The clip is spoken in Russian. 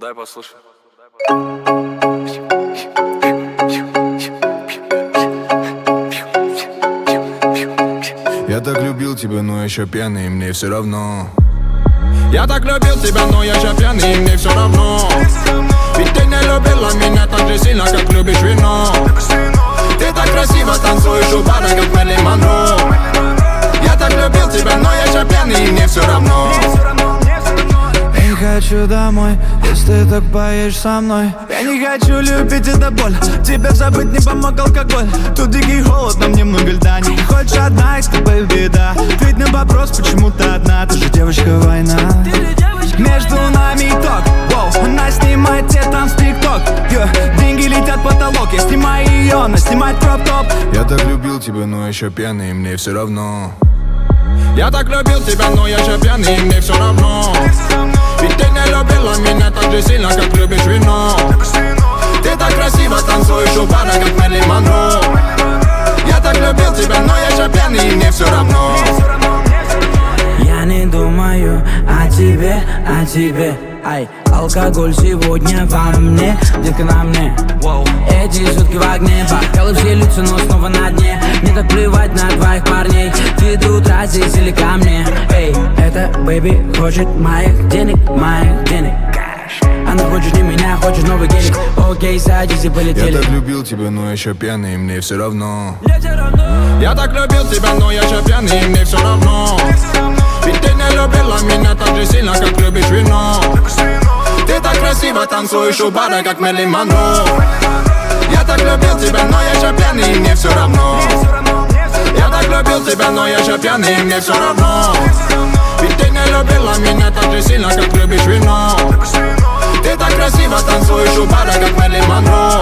Дай послушай. Я так любил тебя, но еще пьяный, мне все равно. Я так любил тебя, но я еще пьяный, мне все равно. Ведь ты не любила меня так же сильно, как любишь вино. Ты так красиво танцуешь у бара, как Мэрилин Монро. Я так любил тебя, но я еще пьяный, мне все равно. Я не хочу домой, если ты так поешь со мной. Я не хочу любить, это боль. Тебя забыть не помог алкоголь. Тут дикий холод, нам немного льда. Не хочешь одна, и с тобой беда. Ответь на вопрос, почему ты одна. Ты же девочка война. Между нами итог, воу. Она снимает те там с тик-ток. Деньги летят в потолок, я снимаю ее, она снимает кроп-топ. Я так любил тебя, но еще пьяный, мне все равно. Я так любил тебя, но я еще пьяный, мне все равно. Ведь ты не любила меня так же сильно, как любишь вино. Ты так красиво танцуешь у бара, как Мэрилин Монро. Я так любил тебя, но я еще пьяный, мне все равно. Я не думаю о тебе, ай. Алкоголь сегодня во мне, детка на мне. Эти сутки в огне, бокалы все льются, но снова на дне. Мне так плевать на твоих парней, ты до утра здесь или ко мне. Эй, эта бэйби хочет моих денег, Она хочет не меня, хочет новый гелик. Окей, садись и полетели. Я так любил тебя, но еще пьяный, мне все равно. Я так любил тебя, но я еще пьяный, мне все равно. Ведь ты не любила меня так же сильно, как любишь вино. Ты так красиво танцуешь у бара, как Мэрилин Монро. Я так любил тебя, но я еще пьяный, мне все равно. Я так любил тебя, но я еще пьяный, мне все равно. Ведь ты не любила меня так же сильно, как любишь вино. Ты так красиво танцуешь у бара, как Мэрилин Монро.